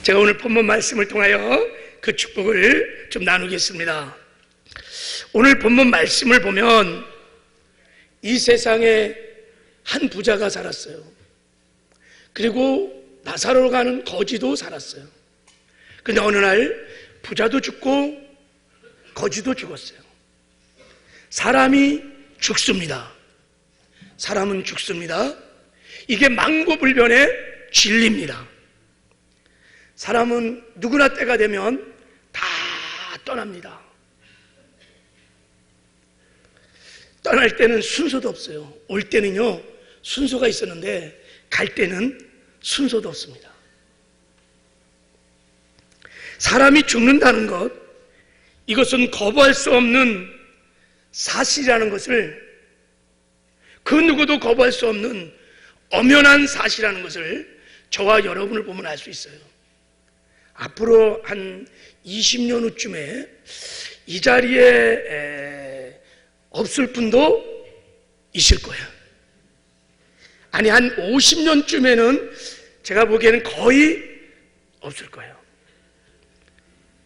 제가 오늘 본문 말씀을 통하여 그 축복을 좀 나누겠습니다. 오늘 본문 말씀을 보면 이 세상에 한 부자가 살았어요. 그리고 나사로로 가는 거지도 살았어요. 근데 어느 날 부자도 죽고 거지도 죽었어요. 사람이 죽습니다. 사람은 죽습니다. 이게 망고불변의 진리입니다. 사람은 누구나 때가 되면 다 떠납니다. 떠날 때는 순서도 없어요. 올 때는요 순서가 있었는데 갈 때는 순서도 없습니다. 사람이 죽는다는 것, 이것은 거부할 수 없는 사실이라는 것을, 그 누구도 거부할 수 없는 엄연한 사실이라는 것을 저와 여러분을 보면 알 수 있어요. 앞으로 한 20년 후쯤에 이 자리에 없을 분도 있을 거예요. 아니, 한 50년쯤에는 제가 보기에는 거의 없을 거예요.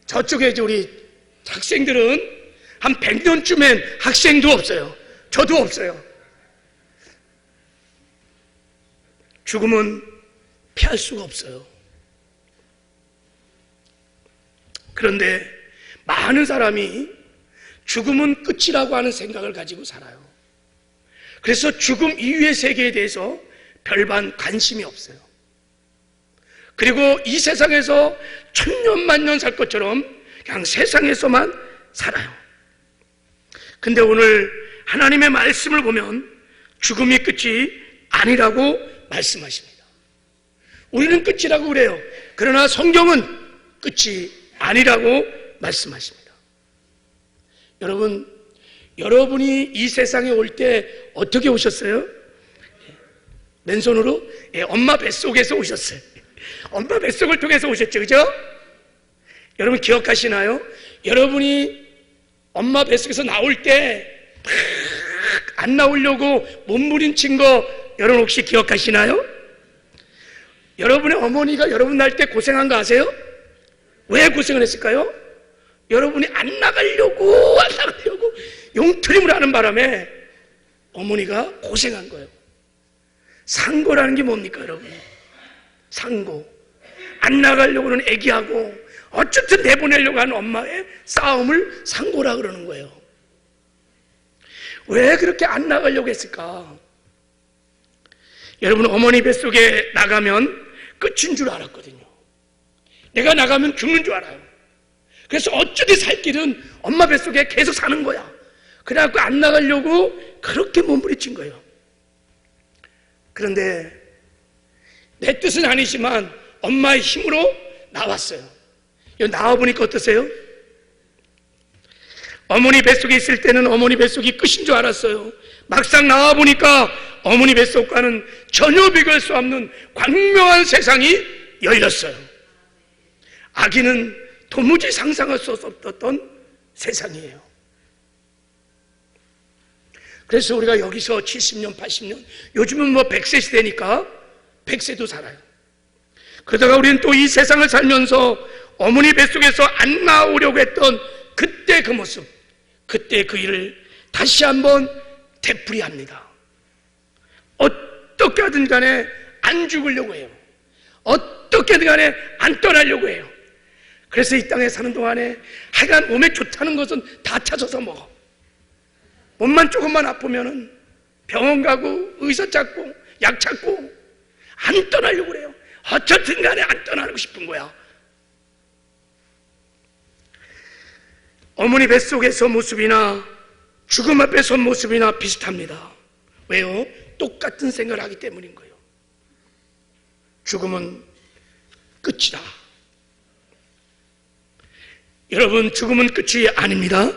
저쪽에 이제 우리 학생들은 한 100년쯤엔 학생도 없어요. 저도 없어요. 죽음은 피할 수가 없어요. 그런데 많은 사람이 죽음은 끝이라고 하는 생각을 가지고 살아요. 그래서 죽음 이후의 세계에 대해서 별반 관심이 없어요. 그리고 이 세상에서 천년 만년 살 것처럼 그냥 세상에서만 살아요. 근데 오늘 하나님의 말씀을 보면 죽음이 끝이 아니라고 말씀하십니다. 우리는 끝이라고 그래요. 그러나 성경은 끝이 아니라고 말씀하십니다. 여러분, 여러분이 이 세상에 올 때 어떻게 오셨어요? 맨손으로? 엄마 뱃속에서 오셨어요. 엄마 뱃속을 통해서 오셨죠, 그죠? 여러분 기억하시나요? 여러분이 엄마 뱃속에서 나올 때 안 나오려고 몸부림친 거 여러분 혹시 기억하시나요? 여러분의 어머니가 여러분 낳을 때 고생한 거 아세요? 왜 고생을 했을까요? 여러분이 안 나가려고 용트림을 하는 바람에 어머니가 고생한 거예요. 상고라는 게 뭡니까, 여러분? 상고. 안 나가려고는 애기하고 어쨌든 내보내려고 하는 엄마의 싸움을 상고라 그러는 거예요. 왜 그렇게 안 나가려고 했을까? 여러분, 어머니 뱃속에 나가면 끝인 줄 알았거든요. 내가 나가면 죽는 줄 알아요. 그래서 어쩌지 살 길은 엄마 뱃속에 계속 사는 거야. 그래갖고 안 나가려고 그렇게 몸부림친 거예요. 그런데 내 뜻은 아니지만 엄마의 힘으로 나왔어요. 나와보니까 어떠세요? 어머니 뱃속에 있을 때는 어머니 뱃속이 끝인 줄 알았어요. 막상 나와보니까 어머니 뱃속과는 전혀 비교할 수 없는 광명한 세상이 열렸어요. 아기는 도무지 상상할 수 없었던 세상이에요. 그래서 우리가 여기서 70년, 80년, 요즘은 뭐 100세 시대니까 100세도 살아요. 그러다가 우리는 또 이 세상을 살면서 어머니 뱃속에서 안 나오려고 했던 그때 그 모습, 그때 그 일을 다시 한번 되풀이합니다. 어떻게 하든 간에 안 죽으려고 해요. 어떻게든 간에 안 떠나려고 해요. 그래서 이 땅에 사는 동안에 하여간 몸에 좋다는 것은 다 찾아서 먹어. 몸만 조금만 아프면은 병원 가고 의사 찾고 약 찾고 안 떠나려고 그래요. 어쨌든 간에 안 떠나고 싶은 거야. 어머니 뱃속에서 모습이나 죽음 앞에 선 모습이나 비슷합니다. 왜요? 똑같은 생각을 하기 때문인 거예요. 죽음은 끝이다. 여러분, 죽음은 끝이 아닙니다.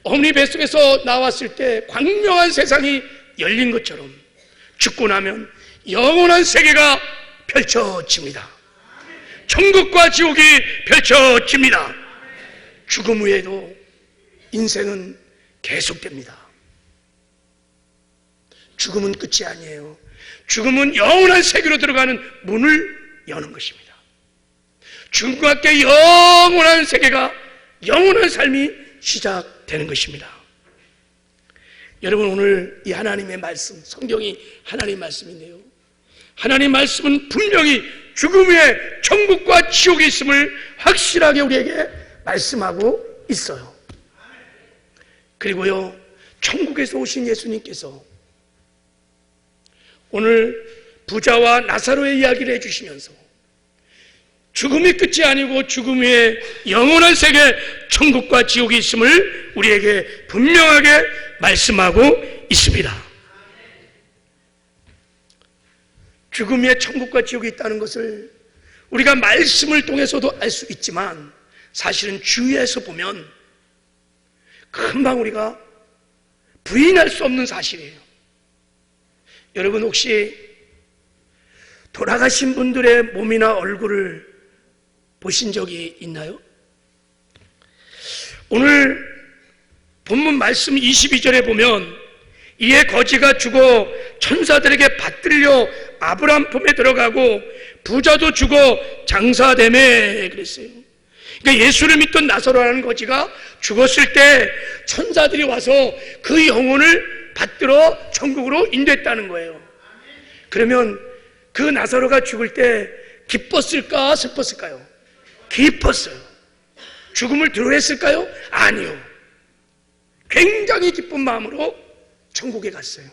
어머니 뱃속에서 나왔을 때 광명한 세상이 열린 것처럼 죽고 나면 영원한 세계가 펼쳐집니다. 천국과 지옥이 펼쳐집니다. 죽음 후에도 인생은 계속됩니다. 죽음은 끝이 아니에요. 죽음은 영원한 세계로 들어가는 문을 여는 것입니다. 죽음과 함께 영원한 세계가, 영원한 삶이 시작되는 것입니다. 여러분, 오늘 이 하나님의 말씀, 성경이 하나님의 말씀인데요, 하나님의 말씀은 분명히 죽음 후에 천국과 지옥이 있음을 확실하게 우리에게 말씀하고 있어요. 그리고요, 천국에서 오신 예수님께서 오늘 부자와 나사로의 이야기를 해주시면서 죽음이 끝이 아니고 죽음 후에 영원한 세계, 천국과 지옥이 있음을 우리에게 분명하게 말씀하고 있습니다. 죽음 후에 천국과 지옥이 있다는 것을 우리가 말씀을 통해서도 알 수 있지만, 사실은 주위에서 보면 금방 우리가 부인할 수 없는 사실이에요. 여러분, 혹시 돌아가신 분들의 몸이나 얼굴을 보신 적이 있나요? 오늘 본문 말씀 22절에 보면 이에 거지가 죽어 천사들에게 받들려 아브라함 품에 들어가고 부자도 죽어 장사되매 그랬어요. 그러니까 예수를 믿던 나사로라는 거지가 죽었을 때 천사들이 와서 그 영혼을 받들어 천국으로 인도했다는 거예요. 그러면 그 나사로가 죽을 때 기뻤을까 슬펐을까요? 기뻤어요. 죽음을 두려워했을까요? 아니요. 굉장히 기쁜 마음으로 천국에 갔어요.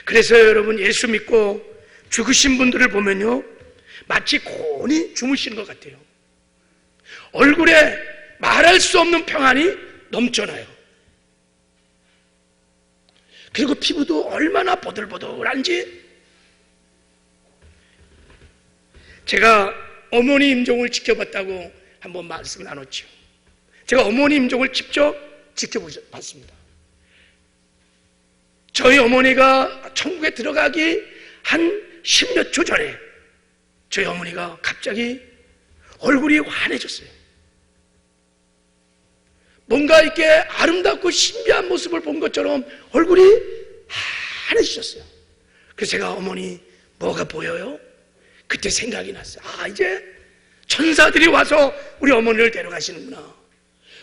그래서 여러분, 예수 믿고 죽으신 분들을 보면요, 마치 곤히 주무시는 것 같아요. 얼굴에 말할 수 없는 평안이 넘쳐나요. 그리고 피부도 얼마나 보들보들한지. 제가 어머니 임종을 지켜봤다고 한번 말씀 나눴죠. 제가 어머니 임종을 직접 지켜봤습니다. 저희 어머니가 천국에 들어가기 한 10몇 초 전에 저희 어머니가 갑자기 얼굴이 환해졌어요. 뭔가 이렇게 아름답고 신비한 모습을 본 것처럼 얼굴이 환해지셨어요. 그래서 제가 어머니 뭐가 보여요? 그때 생각이 났어요. 아, 이제 천사들이 와서 우리 어머니를 데려가시는구나.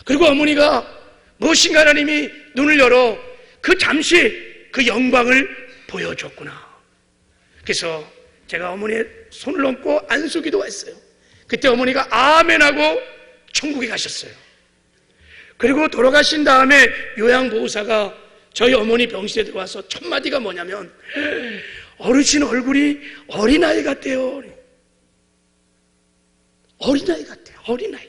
그리고 어머니가 무엇인가 하나님이 눈을 열어 그 잠시 그 영광을 보여줬구나. 그래서 제가 어머니의 손을 얹고 안수기도 했어요. 그때 어머니가 아멘하고 천국에 가셨어요. 그리고 돌아가신 다음에 요양보호사가 저희 어머니 병실에 들어와서 첫 마디가 뭐냐면, 어르신 얼굴이 어린아이 같아요. 어린아이 같아요. 어린아이.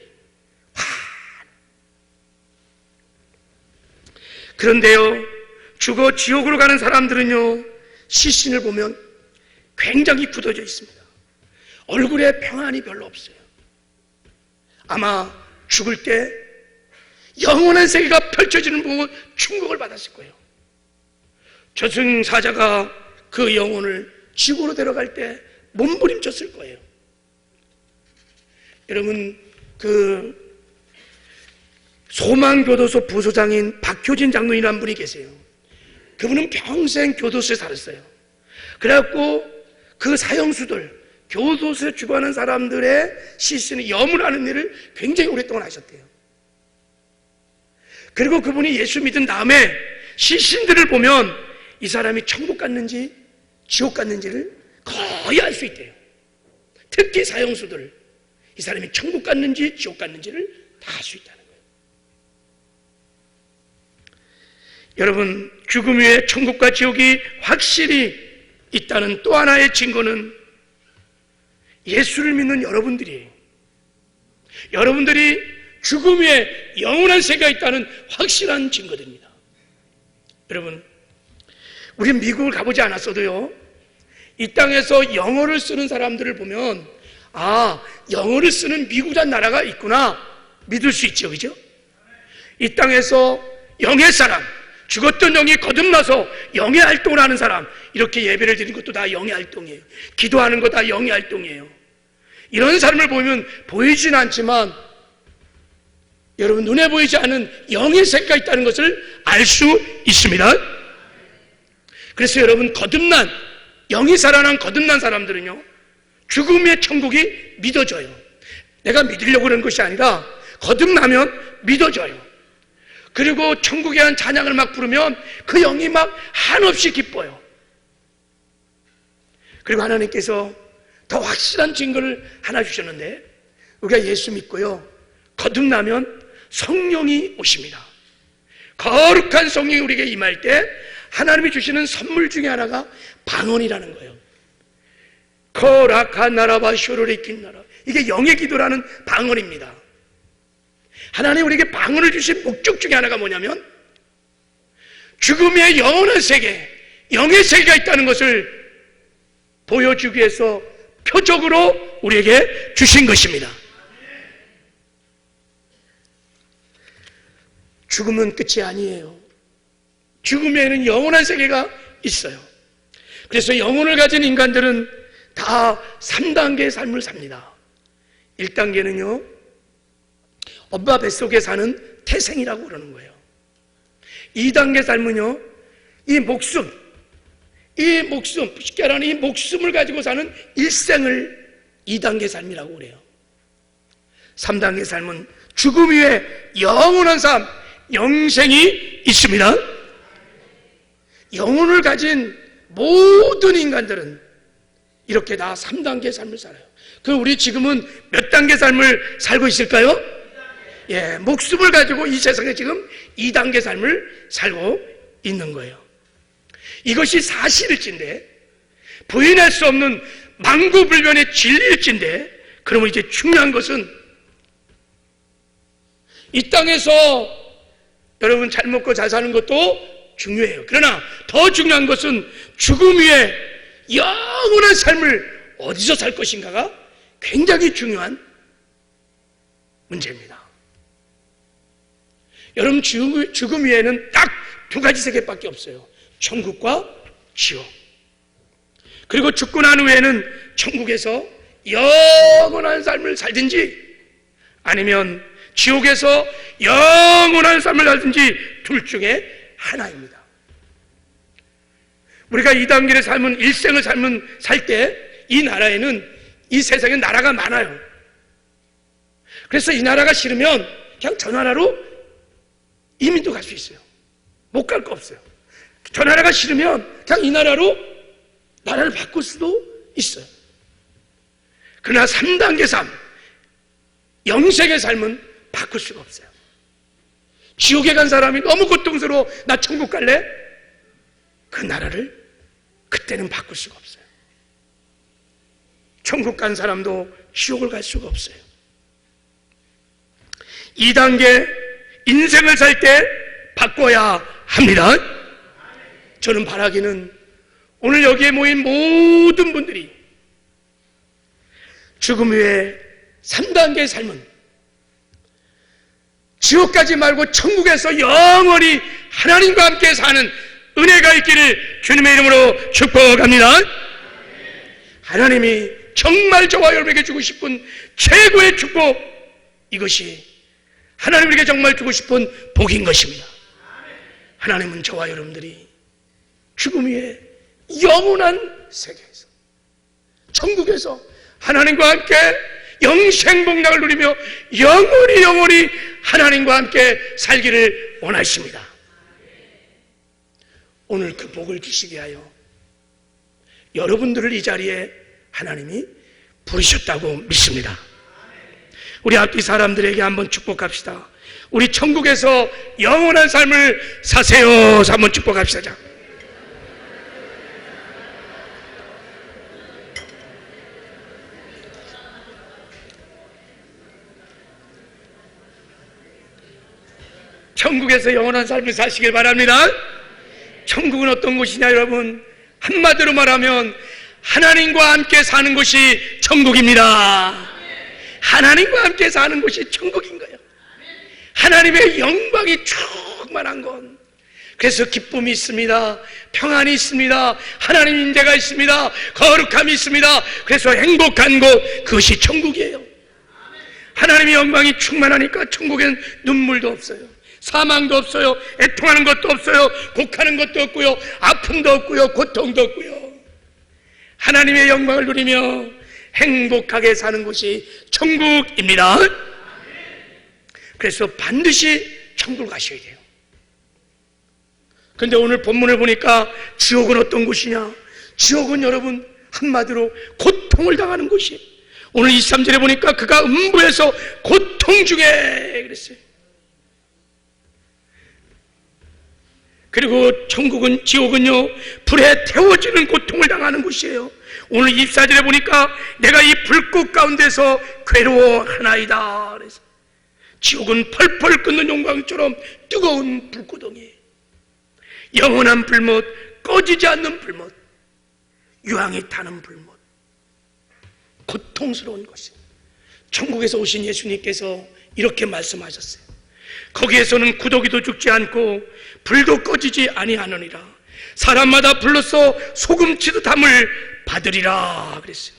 그런데요, 죽어 지옥으로 가는 사람들은요, 시신을 보면 굉장히 굳어져 있습니다. 얼굴에 평안이 별로 없어요. 아마 죽을 때 영원한 세계가 펼쳐지는 보고 충격을 받았을 거예요. 저승사자가 그 영혼을 지구로 데려갈 때 몸부림쳤을 거예요. 여러분, 그 소망교도소 부소장인 박효진 장로인이라는 분이 계세요. 그분은 평생 교도소에 살았어요. 그래갖고 그 사형수들, 교도소에 주관하는 사람들의 시신을 염을하는 일을 굉장히 오랫동안 하셨대요. 그리고 그분이 예수 믿은 다음에 시신들을 보면 이 사람이 천국 갔는지 지옥 갔는지를 거의 알 수 있대요. 특히 사형수들, 이 사람이 천국 갔는지 지옥 갔는지를 다 알 수 있다는 거예요. 여러분, 죽음 후에 천국과 지옥이 확실히 있다는 또 하나의 증거는 예수를 믿는 여러분들이에요. 여러분들이 죽음 후에 영원한 세계가 있다는 확실한 증거들입니다. 여러분, 우리 미국을 가보지 않았어도요, 이 땅에서 영어를 쓰는 사람들을 보면, 아, 영어를 쓰는 미국이라는 나라가 있구나 믿을 수 있죠. 그죠? 이 땅에서 영의 사람, 죽었던 영이 거듭나서 영의 활동을 하는 사람, 이렇게 예배를 드리는 것도 다 영의 활동이에요. 기도하는 거 다 영의 활동이에요. 이런 사람을 보면 보이진 않지만 여러분, 눈에 보이지 않은 영의 세계가 있다는 것을 알 수 있습니다. 그래서 여러분, 거듭난, 영이 살아난 거듭난 사람들은요, 죽음의 천국이 믿어져요. 내가 믿으려고 그러는 것이 아니라 거듭나면 믿어져요. 그리고 천국에 대한 찬양을 막 부르면 그 영이 막 한없이 기뻐요. 그리고 하나님께서 더 확실한 증거를 하나 주셨는데, 우리가 예수 믿고요, 거듭나면 성령이 오십니다. 거룩한 성령이 우리에게 임할 때 하나님이 주시는 선물 중에 하나가 방언이라는 거예요. 거락한 나라와 쇼로리 낀 나라, 이게 영의 기도라는 방언입니다. 하나님 우리에게 방언을 주신 목적 중에 하나가 뭐냐면 죽음의 영원한 세계, 영의 세계가 있다는 것을 보여주기 위해서 표적으로 우리에게 주신 것입니다. 죽음은 끝이 아니에요. 죽음에는 영원한 세계가 있어요. 그래서 영혼을 가진 인간들은 다 3단계의 삶을 삽니다. 1단계는요, 엄마 뱃속에 사는 태생이라고 그러는 거예요. 2단계 삶은요, 이 목숨, 쉽게 말하면 이 목숨을 가지고 사는 일생을 2단계 삶이라고 그래요. 3단계 삶은 죽음 위에 영원한 삶, 영생이 있습니다. 영혼을 가진 모든 인간들은 이렇게 다 3단계 삶을 살아요. 그럼 우리 지금은 몇 단계 삶을 살고 있을까요? 예, 목숨을 가지고 이 세상에 지금 2단계 삶을 살고 있는 거예요. 이것이 사실일진데, 부인할 수 없는 만고불변의 진리일진데, 그러면 이제 중요한 것은 이 땅에서 여러분 잘 먹고 잘 사는 것도 중요해요. 그러나 더 중요한 것은 죽음 위에 영원한 삶을 어디서 살 것인가가 굉장히 중요한 문제입니다. 여러분, 죽음 위에는 딱 두 가지 세계밖에 없어요. 천국과 지옥. 그리고 죽고 난 후에는 천국에서 영원한 삶을 살든지 아니면 지옥에서 영원한 삶을 살든지 둘 중에 하나입니다. 우리가 2단계를 삶은, 일생을 살 때 이 나라에는, 이 세상에 나라가 많아요. 그래서 이 나라가 싫으면 그냥 저 나라로 이민도 갈 수 있어요. 못 갈 거 없어요. 저 나라가 싫으면 그냥 이 나라로 나라를 바꿀 수도 있어요. 그러나 3단계 삶, 영생의 삶은 바꿀 수가 없어요. 지옥에 간 사람이 너무 고통스러워, 나 천국 갈래? 그 나라를 그때는 바꿀 수가 없어요. 천국 간 사람도 지옥을 갈 수가 없어요. 2단계 인생을 살 때 바꿔야 합니다. 저는 바라기는 오늘 여기에 모인 모든 분들이 죽음 후에 3단계의 삶은 지옥 가지 말고 천국에서 영원히 하나님과 함께 사는 은혜가 있기를 주님의 이름으로 축복합니다. 하나님이 정말 저와 여러분에게 주고 싶은 최고의 축복, 이것이 하나님에게 정말 주고 싶은 복인 것입니다. 하나님은 저와 여러분들이 죽음 위에 영원한 세계에서, 천국에서 하나님과 함께 영생복락을 누리며 영원히 하나님과 함께 살기를 원하십니다. 오늘 그 복을 주시게 하여 여러분들을 이 자리에 하나님이 부르셨다고 믿습니다. 우리 앞뒤 사람들에게 한번 축복합시다. 우리 천국에서 영원한 삶을 사세요. 한번 축복합시다. 천국에서 영원한 삶을 사시길 바랍니다. 천국은 어떤 곳이냐 여러분, 한마디로 말하면 하나님과 함께 사는 곳이 천국입니다. 하나님과 함께 사는 곳이 천국인 거예요. 하나님의 영광이 충만한 건, 그래서 기쁨이 있습니다. 평안이 있습니다. 하나님 임재가 있습니다. 거룩함이 있습니다. 그래서 행복한 곳, 그것이 천국이에요. 하나님의 영광이 충만하니까 천국에는 눈물도 없어요. 사망도 없어요. 애통하는 것도 없어요. 곡하는 것도 없고요. 아픔도 없고요. 고통도 없고요. 하나님의 영광을 누리며 행복하게 사는 곳이 천국입니다. 그래서 반드시 천국을 가셔야 돼요. 그런데 오늘 본문을 보니까 지옥은 어떤 곳이냐? 지옥은 여러분 한마디로 고통을 당하는 곳이에요. 오늘 23절에 보니까 그가 음부에서 고통 중에 그랬어요. 그리고 천국은, 지옥은요, 불에 태워지는 고통을 당하는 곳이에요. 오늘 24절에 보니까 내가 이 불꽃 가운데서 괴로워하나이다. 그래서 지옥은 펄펄 끓는 용광처럼 뜨거운 불구덩이에요. 영원한 불못, 꺼지지 않는 불못, 유황이 타는 불못, 고통스러운 것이. 천국에서 오신 예수님께서 이렇게 말씀하셨어요. 거기에서는 구더기도 죽지 않고 불도 꺼지지 아니하느니라. 사람마다 불로써 소금치듯 함을 받으리라 그랬어요.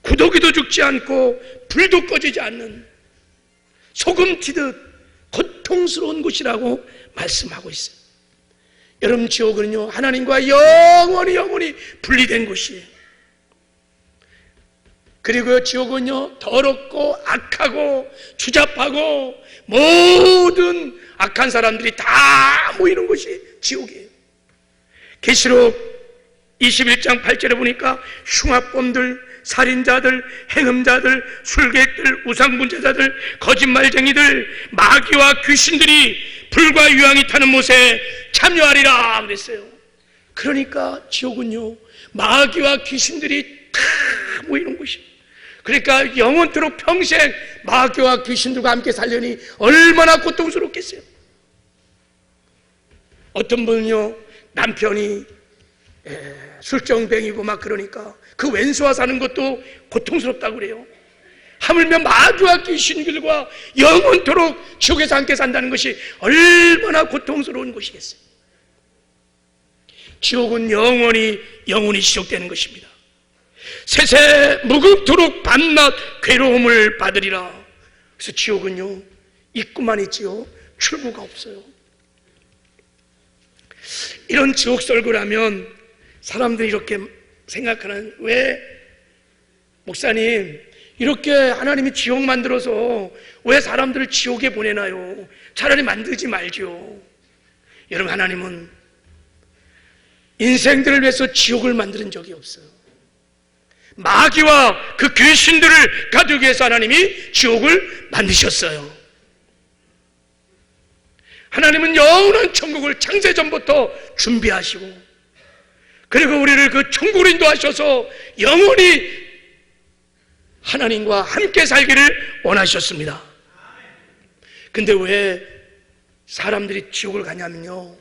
구더기도 죽지 않고 불도 꺼지지 않는 소금치듯 고통스러운 곳이라고 말씀하고 있어요. 여러분, 지옥은요, 하나님과 영원히 분리된 곳이에요. 그리고 지옥은요, 더럽고 악하고 추잡하고 모든 악한 사람들이 다 모이는 곳이 지옥이에요. 계시록 21장 8절에 보니까 흉악범들, 살인자들, 행음자들, 술객들, 우상분자자들, 거짓말쟁이들, 마귀와 귀신들이 불과 유황이 타는 못에 참여하리라 그랬어요. 그러니까 지옥은요, 마귀와 귀신들이 다 모이는 곳이에요. 그러니까 영원토록 평생 마귀와 귀신들과 함께 살려니 얼마나 고통스럽겠어요. 어떤 분은요, 남편이 술정뱅이고 막 그러니까 그 왼수와 사는 것도 고통스럽다고 그래요. 하물며 마귀와 귀신들과 영원토록 지옥에서 함께 산다는 것이 얼마나 고통스러운 것이겠어요. 지옥은 영원히 지속되는 것입니다. 세세 무궁토록 밤낮 괴로움을 받으리라. 그래서 지옥은요, 입구만 있지요, 출구가 없어요. 이런 지옥 설교라면 사람들이 이렇게 생각하는, 왜 목사님 이렇게 하나님이 지옥 만들어서 왜 사람들을 지옥에 보내나요? 차라리 만들지 말죠. 여러분, 하나님은 인생들을 위해서 지옥을 만드는 적이 없어요. 마귀와 그 귀신들을 가두기 위해서 하나님이 지옥을 만드셨어요. 하나님은 영원한 천국을 창세전부터 준비하시고, 그리고 우리를 그 천국으로 인도하셔서 영원히 하나님과 함께 살기를 원하셨습니다. 근데 왜 사람들이 지옥을 가냐면요,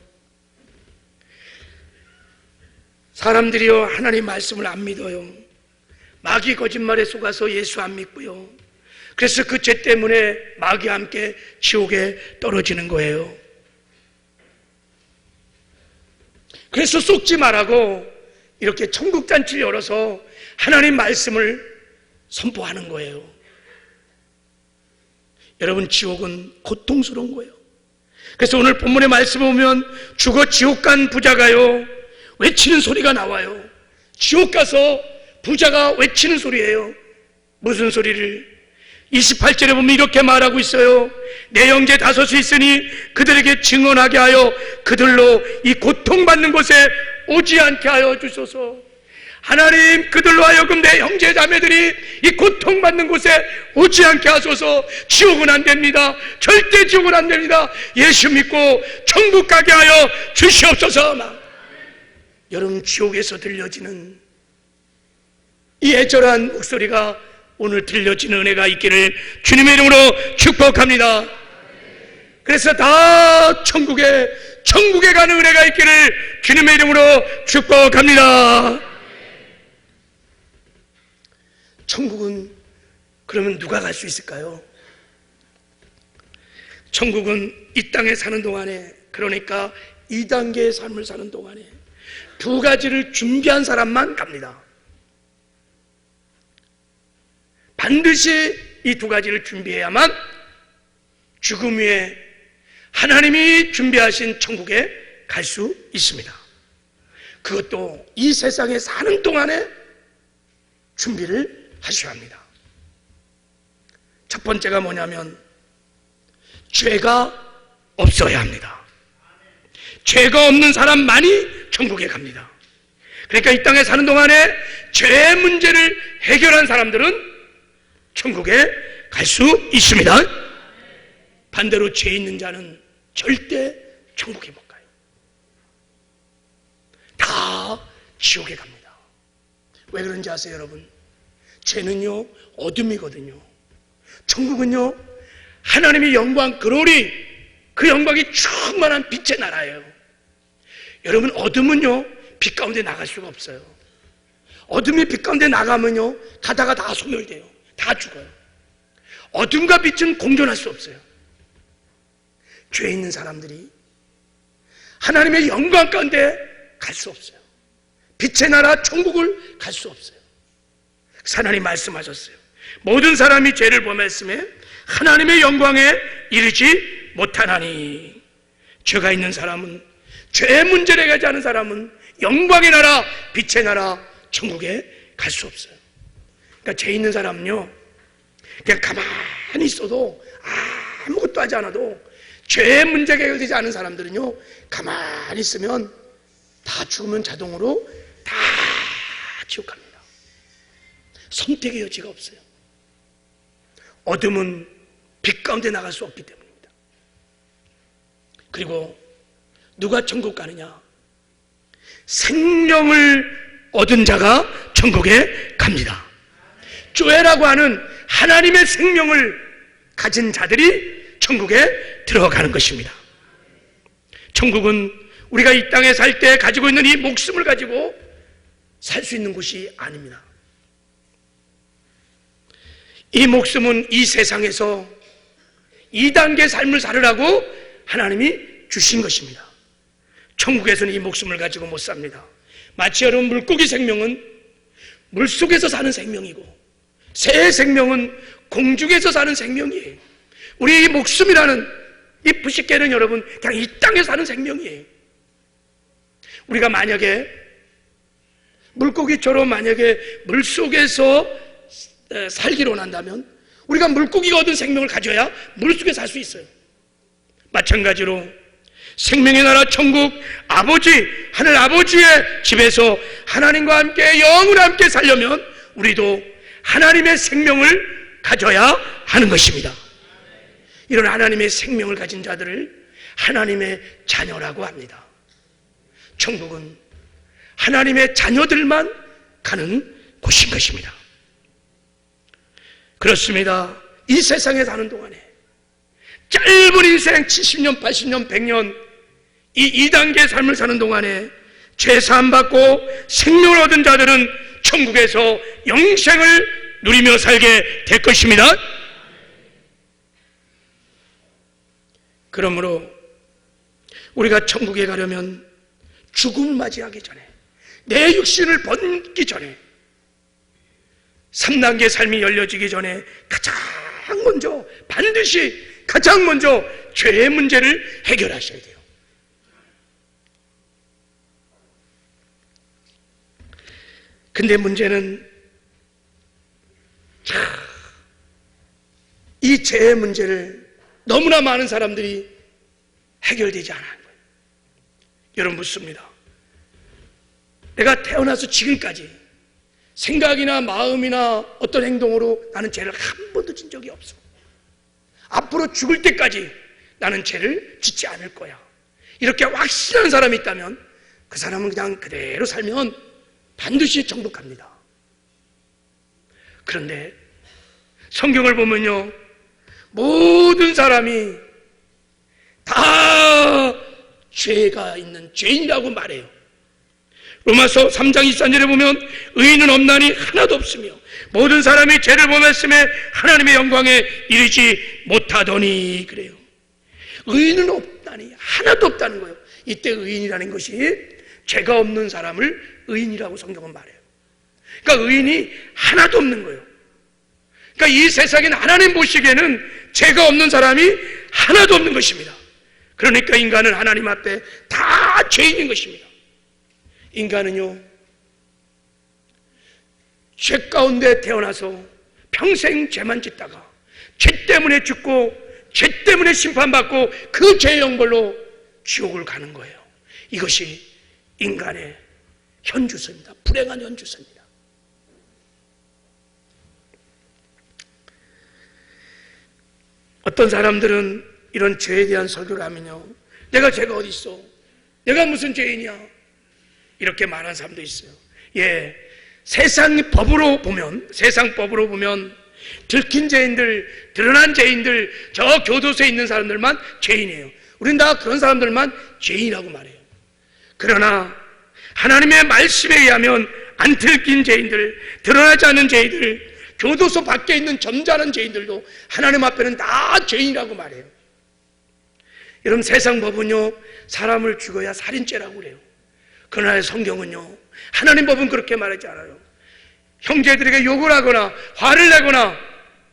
사람들이요, 하나님 말씀을 안 믿어요. 마귀 거짓말에 속아서 예수 안 믿고요. 그래서 그 죄 때문에 마귀와 함께 지옥에 떨어지는 거예요. 그래서 속지 말라고 이렇게 천국잔치를 열어서 하나님 말씀을 선포하는 거예요. 여러분, 지옥은 고통스러운 거예요. 그래서 오늘 본문의 말씀을 보면 죽어 지옥 간 부자가요, 외치는 소리가 나와요. 지옥 가서 부자가 외치는 소리예요. 무슨 소리를? 28절에 보면 이렇게 말하고 있어요. 내 형제 다섯이 있으니 그들에게 증언하게 하여 그들로 이 고통받는 곳에 오지 않게 하여 주소서. 하나님, 그들로 하여금 내 형제 자매들이 이 고통받는 곳에 오지 않게 하소서. 지옥은 안 됩니다. 절대 지옥은 안 됩니다. 예수 믿고 천국 가게 하여 주시옵소서. 여러분, 지옥에서 들려지는 이 애절한 목소리가 오늘 들려지는 은혜가 있기를 주님의 이름으로 축복합니다. 그래서 다 천국에 가는 은혜가 있기를 주님의 이름으로 축복합니다. 천국은 그러면 누가 갈 수 있을까요? 천국은 이 땅에 사는 동안에, 그러니까 2단계의 삶을 사는 동안에 두 가지를 준비한 사람만 갑니다. 반드시 이 두 가지를 준비해야만 죽음 후에 하나님이 준비하신 천국에 갈 수 있습니다. 그것도 이 세상에 사는 동안에 준비를 하셔야 합니다. 첫 번째가 뭐냐면 죄가 없어야 합니다. 죄가 없는 사람만이 천국에 갑니다. 그러니까 이 땅에 사는 동안에 죄 문제를 해결한 사람들은 천국에 갈 수 있습니다. 반대로 죄 있는 자는 절대 천국에 못 가요. 다 지옥에 갑니다. 왜 그런지 아세요, 여러분? 죄는요, 어둠이거든요. 천국은요, 하나님의 영광, 글로리, 그 영광이 충만한 빛의 나라예요. 여러분, 어둠은요, 빛 가운데 나갈 수가 없어요. 어둠이 빛 가운데 나가면요, 가다가 다 소멸돼요. 다 죽어요. 어둠과 빛은 공존할 수 없어요. 죄 있는 사람들이 하나님의 영광 가운데 갈 수 없어요. 빛의 나라 천국을 갈 수 없어요. 하나님 말씀하셨어요. 모든 사람이 죄를 범했음에 하나님의 영광에 이르지 못하나니. 죄가 있는 사람은, 죄 문제를 해결하지 않은 사람은 영광의 나라, 빛의 나라, 천국에 갈 수 없어요. 그러니까 죄 있는 사람은요, 그냥 가만히 있어도, 아무것도 하지 않아도, 죄 문제가 해결되지 않은 사람들은요, 가만히 있으면 다 죽으면 자동으로 다 지옥 갑니다. 선택의 여지가 없어요. 어둠은 빛 가운데 나갈 수 없기 때문입니다. 그리고 누가 천국 가느냐? 생명을 얻은 자가 천국에 갑니다. 조회라고 하는 하나님의 생명을 가진 자들이 천국에 들어가는 것입니다. 천국은 우리가 이 땅에 살 때 가지고 있는 이 목숨을 가지고 살 수 있는 곳이 아닙니다. 이 목숨은 이 세상에서 2단계 삶을 살으라고 하나님이 주신 것입니다. 천국에서는 이 목숨을 가지고 못 삽니다. 마치 여러분, 물고기 생명은 물속에서 사는 생명이고 새 생명은 공중에서 사는 생명이에요. 우리 이 목숨이라는 이 부식개는 여러분, 그냥 이 땅에 사는 생명이에요. 우리가 만약에 물고기처럼 만약에 물속에서 살기로 원한다면 우리가 물고기가 얻은 생명을 가져야 물속에 살 수 있어요. 마찬가지로 생명의 나라 천국, 아버지, 하늘 아버지의 집에서 하나님과 함께 영원히 함께 살려면 우리도 하나님의 생명을 가져야 하는 것입니다. 이런 하나님의 생명을 가진 자들을 하나님의 자녀라고 합니다. 천국은 하나님의 자녀들만 가는 곳인 것입니다. 그렇습니다. 이 세상에 사는 동안에 짧은 인생 70년, 80년, 100년 이 2단계 삶을 사는 동안에 죄 사함 받고 생명을 얻은 자들은 천국에서 영생을 누리며 살게 될 것입니다. 그러므로 우리가 천국에 가려면 죽음을 맞이하기 전에, 내 육신을 벗기 전에, 3단계 삶이 열려지기 전에 가장 먼저, 반드시 가장 먼저 죄의 문제를 해결하셔야 돼요. 근데 문제는 이 죄의 문제를 너무나 많은 사람들이 해결되지 않아요. 여러분, 묻습니다. 내가 태어나서 지금까지 생각이나 마음이나 어떤 행동으로 나는 죄를 한 번도 진 적이 없어. 앞으로 죽을 때까지 나는 죄를 짓지 않을 거야. 이렇게 확신한 사람이 있다면 그 사람은 그냥 그대로 살면 반드시 천국 갑니다. 그런데 성경을 보면요, 모든 사람이 다 죄가 있는 죄인이라고 말해요. 로마서 3장 23절에 보면 의인은 없나니 하나도 없으며 모든 사람이 죄를 범했음에 하나님의 영광에 이르지 못하더니, 그래요. 의인은 없다니, 하나도 없다는 거예요. 이때 의인이라는 것이 죄가 없는 사람을 의인이라고 성경은 말해요. 그러니까 의인이 하나도 없는 거예요. 그러니까 이 세상에는 하나님 보시기에는 죄가 없는 사람이 하나도 없는 것입니다. 그러니까 인간은 하나님 앞에 다 죄인인 것입니다. 인간은요, 죄 가운데 태어나서 평생 죄만 짓다가 죄 때문에 죽고 죄 때문에 심판받고 그 죄의 형벌로 지옥을 가는 거예요. 이것이 인간의 현주소입니다. 불행한 현주소입니다. 어떤 사람들은 이런 죄에 대한 설교를 하면요, 내가 죄가 어디 있어? 내가 무슨 죄인이야? 이렇게 말하는 사람도 있어요. 예, 세상 법으로 보면 들킨 죄인들, 드러난 죄인들, 저 교도소에 있는 사람들만 죄인이에요. 우린 다 그런 사람들만 죄인이라고 말해요. 그러나 하나님의 말씀에 의하면 안 들킨 죄인들, 드러나지 않은 죄인들, 교도소 밖에 있는 점잖은 죄인들도 하나님 앞에는 다 죄인이라고 말해요. 여러분, 세상 법은요, 사람을 죽여야 살인죄라고 그래요. 그러나 성경은요, 하나님 법은 그렇게 말하지 않아요. 형제들에게 욕을 하거나 화를 내거나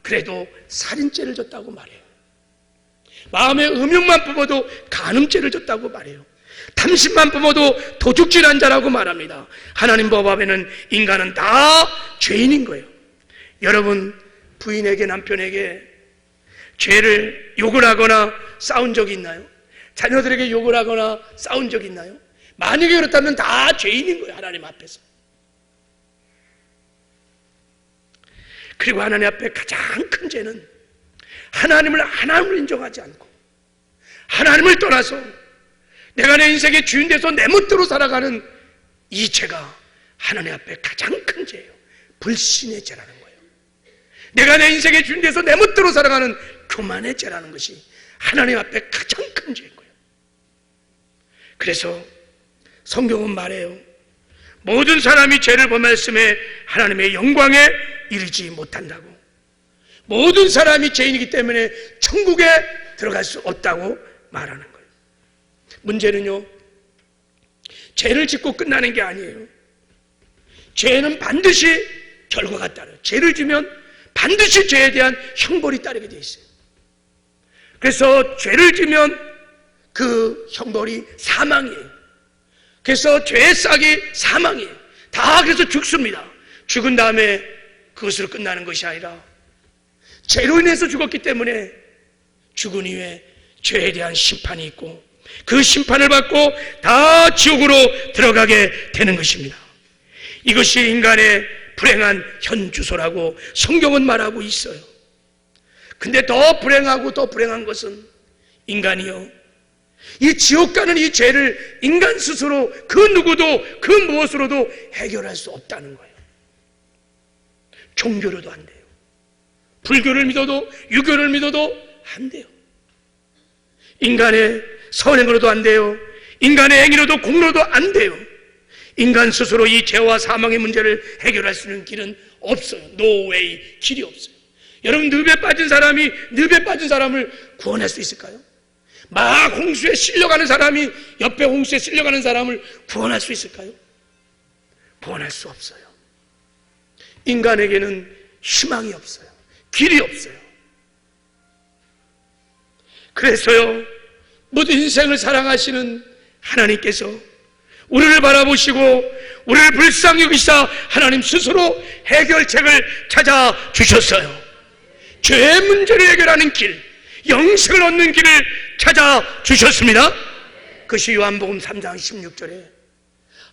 그래도 살인죄를 졌다고 말해요. 마음의 음욕만 품어도 간음죄를 졌다고 말해요. 탐심만 품어도 도둑질한 자라고 말합니다. 하나님 법 앞에는 인간은 다 죄인인 거예요. 여러분, 부인에게, 남편에게 죄를 욕을 하거나 싸운 적이 있나요? 자녀들에게 욕을 하거나 싸운 적이 있나요? 만약에 그렇다면 다 죄인인 거예요, 하나님 앞에서. 그리고 하나님 앞에 가장 큰 죄는 하나님을 인정하지 않고 하나님을 떠나서 내가 내 인생의 주인 돼서 내 멋대로 살아가는 이 죄가 하나님 앞에 가장 큰 죄예요. 불신의 죄라는 거예요. 내가 내 인생의 주인 돼서 내 멋대로 살아가는 교만의 죄라는 것이 하나님 앞에 가장 큰 죄인 거예요. 그래서 성경은 말해요. 모든 사람이 죄를 범했음에 하나님의 영광에 이르지 못한다고. 모든 사람이 죄인이기 때문에 천국에 들어갈 수 없다고 말하는 거예요. 문제는요, 죄를 짓고 끝나는 게 아니에요. 죄는 반드시 결과가 따라요. 죄를 지면 반드시 죄에 대한 형벌이 따르게 돼 있어요. 그래서 죄를 지면 그 형벌이 사망이에요. 그래서 죄의 싹이 사망이에요. 다 그래서 죽습니다. 죽은 다음에 그것으로 끝나는 것이 아니라 죄로 인해서 죽었기 때문에 죽은 이후에 죄에 대한 심판이 있고 그 심판을 받고 다 지옥으로 들어가게 되는 것입니다. 이것이 인간의 불행한 현주소라고 성경은 말하고 있어요. 근데 더 불행하고 더 불행한 것은 인간이요, 이 지옥 가는 이 죄를 인간 스스로 그 누구도 그 무엇으로도 해결할 수 없다는 거예요. 종교로도 안 돼요. 불교를 믿어도 유교를 믿어도 안 돼요. 인간의 선행으로도 안 돼요. 인간의 행위로도 공로도 안 돼요. 인간 스스로 이 죄와 사망의 문제를 해결할 수 있는 길은 없어요. No way, 길이 없어요. 여러분, 늪에 빠진 사람을 구원할 수 있을까요? 막 홍수에 실려가는 사람이 옆에 홍수에 실려가는 사람을 구원할 수 있을까요? 구원할 수 없어요. 인간에게는 희망이 없어요. 길이 없어요. 그래서요, 모든 인생을 사랑하시는 하나님께서 우리를 바라보시고 우리를 불쌍히 여기사 하나님 스스로 해결책을 찾아주셨어요. 죄의 문제를 해결하는 길, 영생을 얻는 길을 찾아주셨습니다. 그것이 요한복음 3장 16절에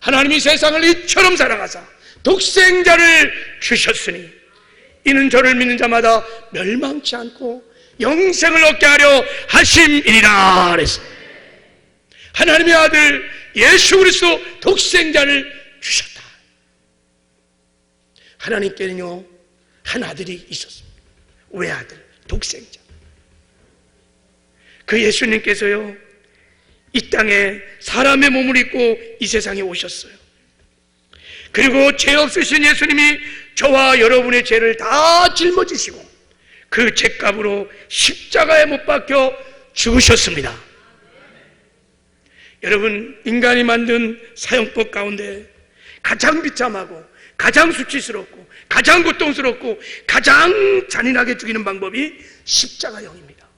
하나님이 세상을 이처럼 사랑하사 독생자를 주셨으니 이는 저를 믿는 자마다 멸망치 않고 영생을 얻게 하려 하심이니라 그랬어요. 하나님의 아들 예수 그리스도 독생자를 주셨다. 하나님께는요, 한 아들이 있었습니다. 외아들, 독생자. 그 예수님께서요, 이 땅에 사람의 몸을 입고 이 세상에 오셨어요. 그리고 죄 없으신 예수님이 저와 여러분의 죄를 다 짊어지시고 그 죄값으로 십자가에 못 박혀 죽으셨습니다. 여러분, 인간이 만든 사형법 가운데 가장 비참하고 가장 수치스럽고 가장 고통스럽고 가장 잔인하게 죽이는 방법이 십자가형입니다.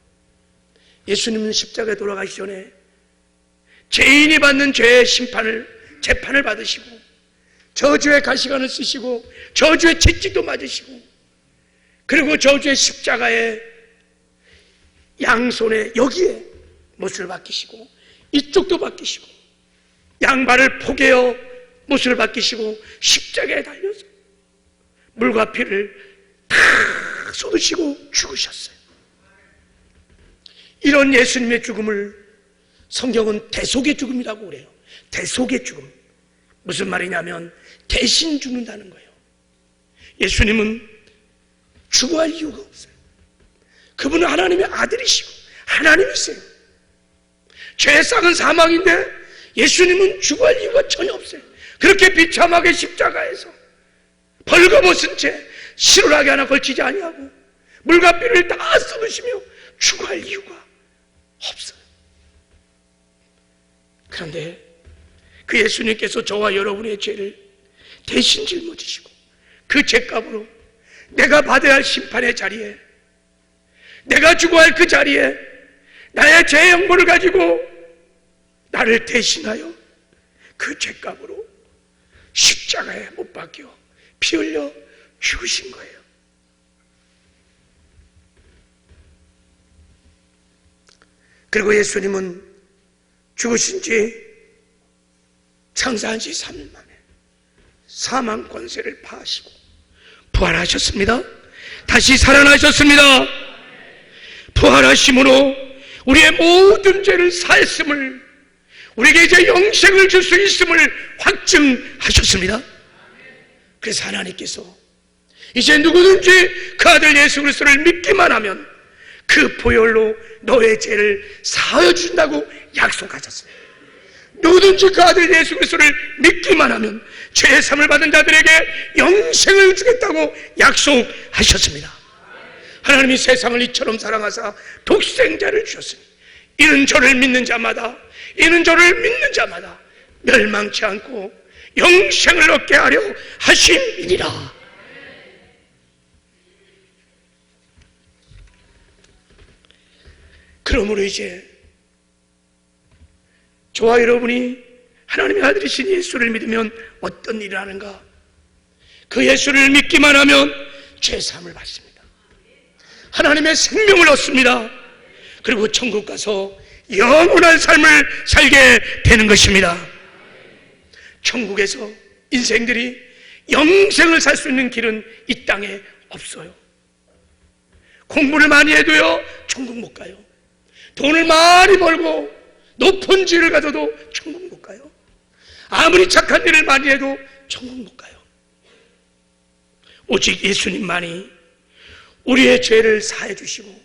예수님은 십자가에 돌아가시기 전에 죄인이 받는 죄의 재판을 받으시고 저주의 가시관을 쓰시고 저주의 채찍도 맞으시고, 그리고 저주의 십자가에 양손에 여기에 못을 박히시고 이쪽도 박히시고 양발을 포개어 못을 박히시고 십자가에 달려서 물과 피를 다 쏟으시고 죽으셨어요. 이런 예수님의 죽음을 성경은 대속의 죽음이라고 그래요. 대속의 죽음. 무슨 말이냐면 대신 죽는다는 거예요. 예수님은 죽어야 할 이유가 없어요. 그분은 하나님의 아들이시고 하나님이세요. 죄상은 사망인데 예수님은 죽어야 할 이유가 전혀 없어요. 그렇게 비참하게 십자가에서 벌거벗은 채 실오라기 하나 걸치지 아니하고 물과 피를 다 쏟으시며 죽어야 할 이유가 없어요. 그런데 그 예수님께서 저와 여러분의 죄를 대신 짊어지시고 그 죄값으로 내가 받아야 할 심판의 자리에, 내가 죽어야 할 그 자리에 나의 죄의 형벌을 가지고 나를 대신하여 그 죄값으로 십자가에 못 박혀 피 흘려 죽으신 거예요. 그리고 예수님은 죽으신 지 창사한 지 3일 만에 사망 권세를 파하시고 부활하셨습니다. 다시 살아나셨습니다. 부활하심으로 우리의 모든 죄를 사했음을, 우리에게 이제 영생을 줄 수 있음을 확증하셨습니다. 그래서 하나님께서 이제 누구든지 그 아들 예수 그리스도를 믿기만 하면 그 보혈로 너의 죄를 사하여 주신다고 약속하셨어요. 누구든지 그 아들 예수 그리스도를 믿기만 하면 죄의 사함을 받은 자들에게 영생을 주겠다고 약속하셨습니다. 하나님이 세상을 이처럼 사랑하사 독생자를 주셨으니 이는 저를 믿는 자마다, 이는 저를 믿는 자마다 멸망치 않고 영생을 얻게 하려 하심이니라. 그러므로 이제 저와 여러분이 하나님의 아들이신 예수를 믿으면 어떤 일을 하는가? 그 예수를 믿기만 하면 죄사함을 받습니다. 하나님의 생명을 얻습니다. 그리고 천국 가서 영원한 삶을 살게 되는 것입니다. 천국에서 인생들이 영생을 살 수 있는 길은 이 땅에 없어요. 공부를 많이 해도요 천국 못 가요. 돈을 많이 벌고 높은 지위를 가져도 천국 못 가요. 아무리 착한 일을 많이 해도 천국 못 가요. 오직 예수님만이 우리의 죄를 사해 주시고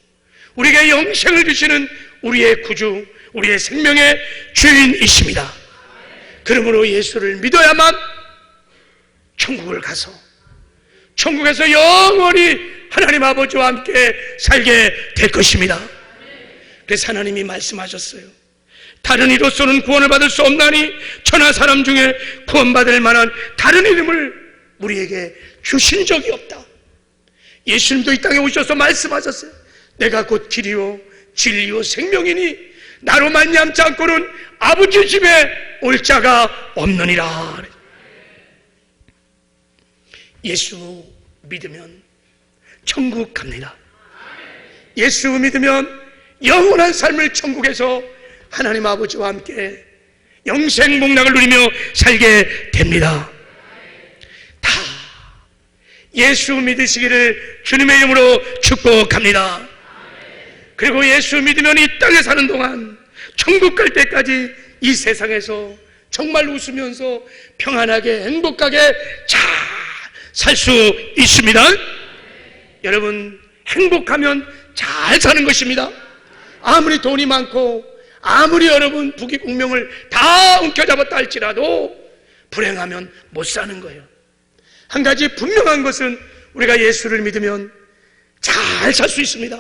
우리에게 영생을 주시는 우리의 구주, 우리의 생명의 주인이십니다. 그러므로 예수를 믿어야만 천국을 가서 천국에서 영원히 하나님 아버지와 함께 살게 될 것입니다. 그래서 하나님이 말씀하셨어요. 다른 이로서는 구원을 받을 수 없나니 천하 사람 중에 구원받을 만한 다른 이름을 우리에게 주신 적이 없다. 예수님도 이 땅에 오셔서 말씀하셨어요. 내가 곧 길이요 진리요 생명이니 나로 말미암지 않고는 아버지 집에 올 자가 없느니라. 예수 믿으면 천국 갑니다. 예수 믿으면 영원한 삶을 천국에서 하나님 아버지와 함께 영생 복락을 누리며 살게 됩니다. 다 예수 믿으시기를 주님의 이름으로 축복합니다. 그리고 예수 믿으면 이 땅에 사는 동안 천국 갈 때까지 이 세상에서 정말 웃으면서 평안하게 행복하게 잘 살 수 있습니다. 여러분, 행복하면 잘 사는 것입니다. 아무리 돈이 많고 아무리 여러분 부귀공명을 다 움켜잡았다 할지라도 불행하면 못 사는 거예요. 한 가지 분명한 것은 우리가 예수를 믿으면 잘 살 수 있습니다.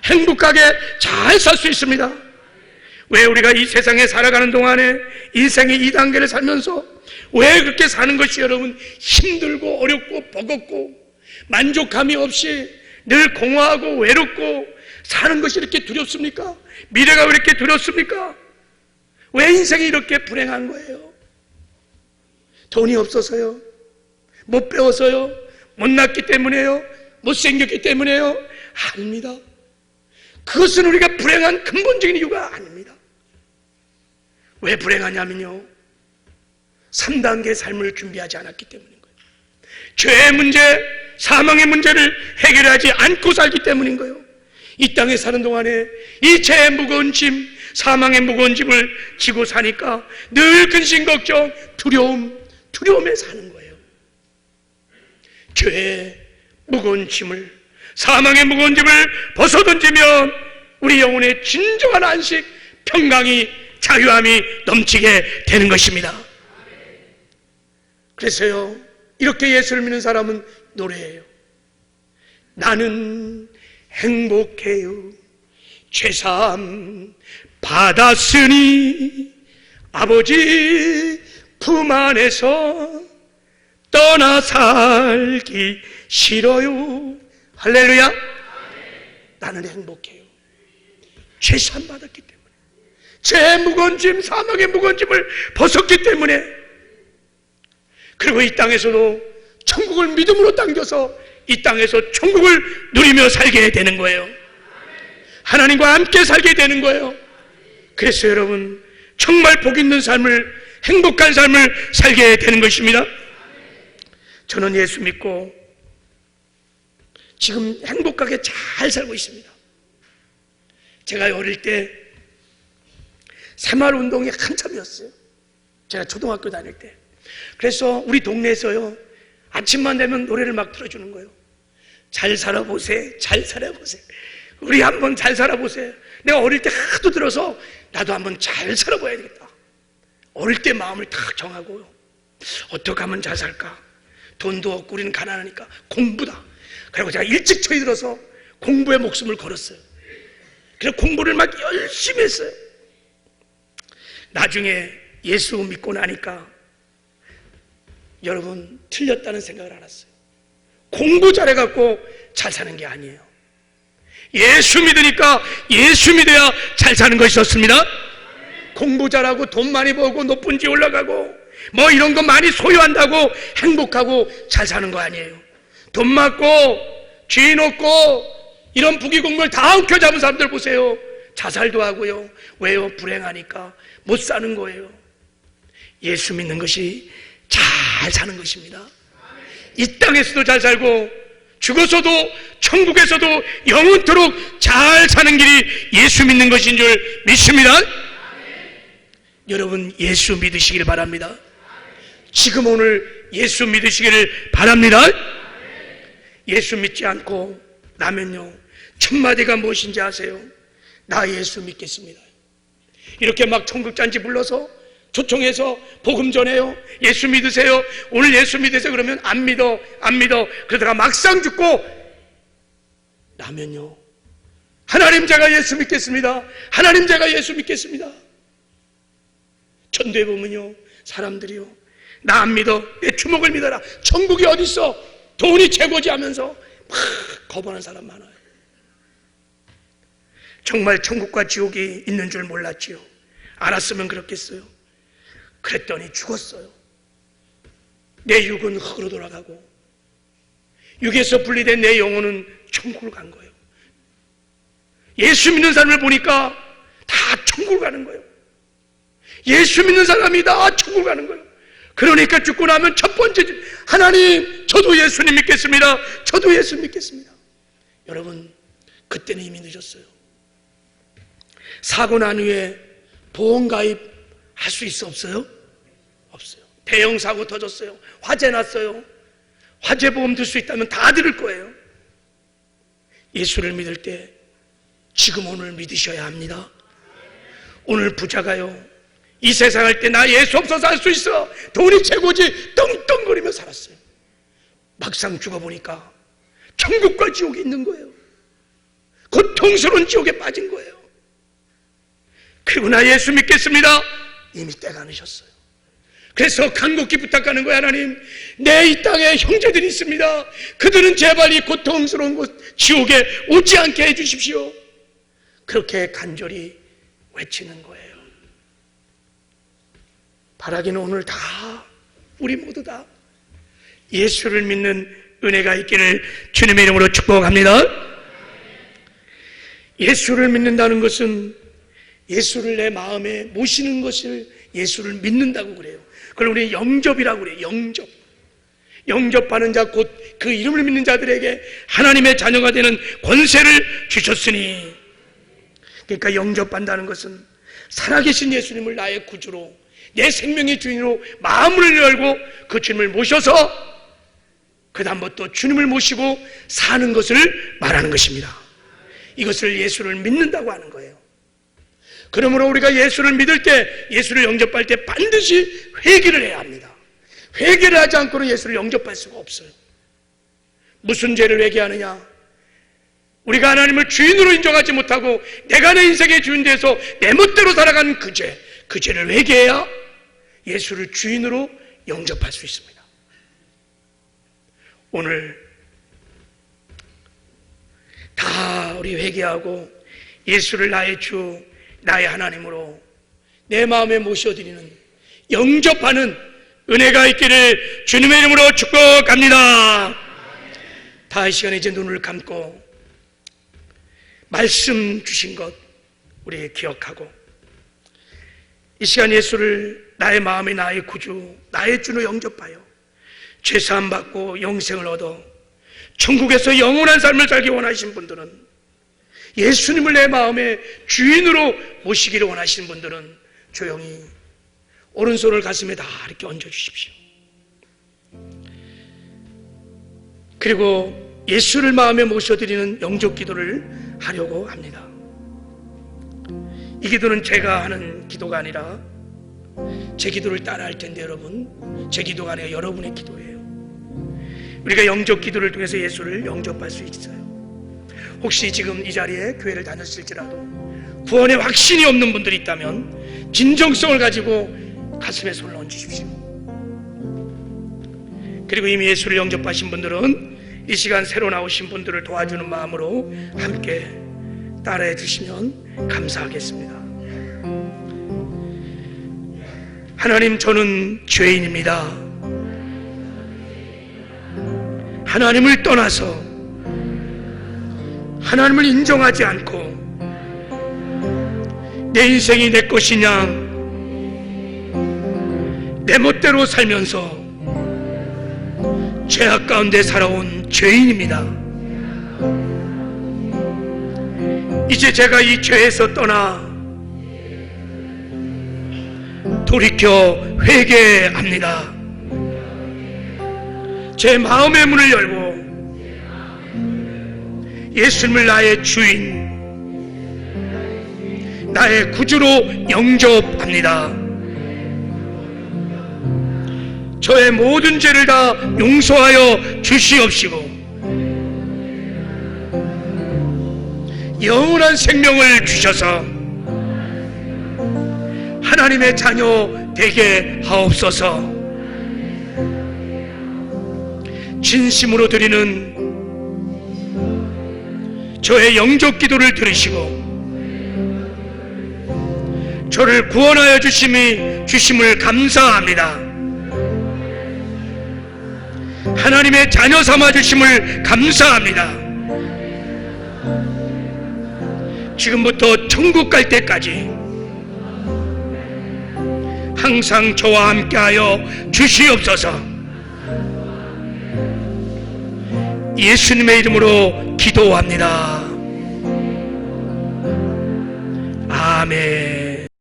행복하게 잘 살 수 있습니다. 왜 우리가 이 세상에 살아가는 동안에 인생의 2단계를 살면서 왜 그렇게 사는 것이 여러분 힘들고 어렵고 버겁고 만족감이 없이 늘 공허하고 외롭고 사는 것이 이렇게 두렵습니까? 미래가 왜 이렇게 두렵습니까? 왜 인생이 이렇게 불행한 거예요? 돈이 없어서요? 못 배워서요? 못났기 때문에요? 못생겼기 때문에요? 아닙니다. 그것은 우리가 불행한 근본적인 이유가 아닙니다. 왜 불행하냐면요, 3단계 삶을 준비하지 않았기 때문인 거예요. 죄의 문제, 사망의 문제를 해결하지 않고 살기 때문인 거예요. 이 땅에 사는 동안에 이 죄의 무거운 짐, 사망의 무거운 짐을 지고 사니까 늘 근심, 걱정, 두려움에 사는 거예요. 죄의 무거운 짐을, 사망의 무거운 짐을 벗어던지면 우리 영혼의 진정한 안식, 평강이, 자유함이 넘치게 되는 것입니다. 그래서요, 이렇게 예수를 믿는 사람은 노래해요. 나는 행복해요. 죄사함 받았으니 아버지 품 안에서 떠나 살기 싫어요. 할렐루야. 나는 행복해요. 죄사함 받았기 때문에, 죄의 무거운 짐, 사망의 무거운 짐을 벗었기 때문에, 그리고 이 땅에서도 천국을 믿음으로 당겨서 이 땅에서 천국을 누리며 살게 되는 거예요. 하나님과 함께 살게 되는 거예요. 그래서 여러분, 정말 복 있는 삶을, 행복한 삶을 살게 되는 것입니다. 저는 예수 믿고 지금 행복하게 잘 살고 있습니다. 제가 어릴 때 새마을운동이 한참이었어요. 제가 초등학교 다닐 때. 그래서 우리 동네에서요, 아침만 되면 노래를 막 틀어주는 거예요. 잘 살아보세, 잘 살아보세. 우리 한번 잘 살아보세요. 내가 어릴 때 하도 들어서 나도 한번 잘 살아봐야 되겠다. 어릴 때 마음을 딱 정하고요, 어떻게 하면 잘 살까? 돈도 없고 우리는 가난하니까 공부다. 그리고 제가 일찍 처해들어서 공부에 목숨을 걸었어요. 그래서 공부를 막 열심히 했어요. 나중에 예수 믿고 나니까 여러분, 틀렸다는 생각을 알았어요. 공부 잘해갖고 잘 사는 게 아니에요. 예수 믿으니까 예수 믿어야 잘 사는 것이었습니다. 공부 잘하고 돈 많이 벌고 높은 지 올라가고 뭐 이런 거 많이 소유한다고 행복하고 잘 사는 거 아니에요. 돈 많고 쥐 높고 이런 부귀공무를 다 엉켜잡은 사람들 보세요. 자살도 하고요. 왜요? 불행하니까 못 사는 거예요. 예수 믿는 것이 잘 사는 것입니다. 이 땅에서도 잘 살고 죽어서도 천국에서도 영원토록 잘 사는 길이 예수 믿는 것인 줄 믿습니다. 여러분, 예수 믿으시길 바랍니다. 지금 오늘 예수 믿으시기를 바랍니다. 예수 믿지 않고 나면요, 첫마디가 무엇인지 아세요? 나 예수 믿겠습니다. 이렇게 막 천국잔치 불러서 초청해서 복음 전해요. 예수 믿으세요. 오늘 예수 믿으세요. 그러면 안 믿어. 그러다가 막상 죽고 나면요, 하나님 제가 예수 믿겠습니다. 하나님 제가 예수 믿겠습니다. 전도해 보면요, 사람들이요, 나 안 믿어. 내 주먹을 믿어라. 천국이 어디 있어? 돈이 최고지 하면서 막 거부하는 사람 많아요. 정말 천국과 지옥이 있는 줄 몰랐지요. 알았으면 그렇겠어요. 그랬더니 죽었어요. 내 육은 흙으로 돌아가고 육에서 분리된 내 영혼은 천국을 간 거예요. 예수 믿는 사람을 보니까 다 천국을 가는 거예요. 예수 믿는 사람이 다 천국을 가는 거예요. 그러니까 죽고 나면 첫 번째, 하나님 저도 예수님 믿겠습니다. 저도 예수 믿겠습니다. 여러분, 그때는 이미 늦었어요. 사고 난 후에 보험가입 할 수 있어? 없어요? 없어요. 대형 사고 터졌어요. 화재 났어요. 화재 보험 들 수 있다면 다 들을 거예요. 예수를 믿을 때 지금 오늘 믿으셔야 합니다. 오늘 부자가요, 이 세상 할 때 나 예수 없어서 살 수 있어, 돈이 최고지 떵떵거리며 살았어요. 막상 죽어보니까 천국과 지옥이 있는 거예요. 고통스러운 지옥에 빠진 거예요. 그리고 나 예수 믿겠습니다. 이미 때가 늦었어요. 그래서 간곡히 부탁하는 거예요. 하나님, 내 이 땅에 형제들이 있습니다. 그들은 제발 이 고통스러운 곳 지옥에 오지 않게 해주십시오. 그렇게 간절히 외치는 거예요. 바라기는 오늘 다 우리 모두 다 예수를 믿는 은혜가 있기를 주님의 이름으로 축복합니다. 예수를 믿는다는 것은 예수를 내 마음에 모시는 것을 예수를 믿는다고 그래요. 그걸 우리 영접이라고 그래요. 영접. 영접하는 자 곧 그 이름을 믿는 자들에게 하나님의 자녀가 되는 권세를 주셨으니, 그러니까 영접한다는 것은 살아계신 예수님을 나의 구주로, 내 생명의 주인으로 마음을 열고 그 주님을 모셔서 그 다음부터 주님을 모시고 사는 것을 말하는 것입니다. 이것을 예수를 믿는다고 하는 거예요. 그러므로 우리가 예수를 믿을 때, 예수를 영접할 때 반드시 회개를 해야 합니다. 회개를 하지 않고는 예수를 영접할 수가 없어요. 무슨 죄를 회개하느냐? 우리가 하나님을 주인으로 인정하지 못하고 내가 내 인생의 주인 돼서 내 멋대로 살아가는 그 죄, 그 죄를 회개해야 예수를 주인으로 영접할 수 있습니다. 오늘 다 우리 회개하고 예수를 나의 주, 나의 하나님으로 내 마음에 모셔드리는, 영접하는 은혜가 있기를 주님의 이름으로 축복합니다. 다 이 시간에 이제 눈을 감고 말씀 주신 것 우리 기억하고, 이 시간 예수를 나의 마음에 나의 구주, 나의 주로 영접하여 죄사함 받고 영생을 얻어 천국에서 영원한 삶을 살기 원하시는 분들은, 예수님을 내 마음의 주인으로 모시기를 원하시는 분들은 조용히 오른손을 가슴에 다 이렇게 얹어주십시오. 그리고 예수를 마음에 모셔드리는 영접 기도를 하려고 합니다. 이 기도는 제가 하는 기도가 아니라 제 기도를 따라 할 텐데, 여러분, 제 기도가 아니라 여러분의 기도예요. 우리가 영접 기도를 통해서 예수를 영접할 수 있어요. 혹시 지금 이 자리에 교회를 다녔을지라도 구원에 확신이 없는 분들이 있다면 진정성을 가지고 가슴에 손을 얹으십시오. 그리고 이미 예수를 영접하신 분들은 이 시간 새로 나오신 분들을 도와주는 마음으로 함께 따라해 주시면 감사하겠습니다. 하나님, 저는 죄인입니다. 하나님을 떠나서 하나님을 인정하지 않고 내 인생이 내 것이냐, 내 멋대로 살면서 죄악 가운데 살아온 죄인입니다. 이제 제가 이 죄에서 떠나 돌이켜 회개합니다. 제 마음의 문을 열고 예수님을 나의 주인, 나의 구주로 영접합니다. 저의 모든 죄를 다 용서하여 주시옵시고 영원한 생명을 주셔서 하나님의 자녀 되게 하옵소서. 진심으로 드리는 저의 영접 기도를 들으시고 저를 구원하여 주심을 감사합니다. 하나님의 자녀 삼아 주심을 감사합니다. 지금부터 천국 갈 때까지 항상 저와 함께하여 주시옵소서. 예수님의 이름으로 기도합니다. 아멘.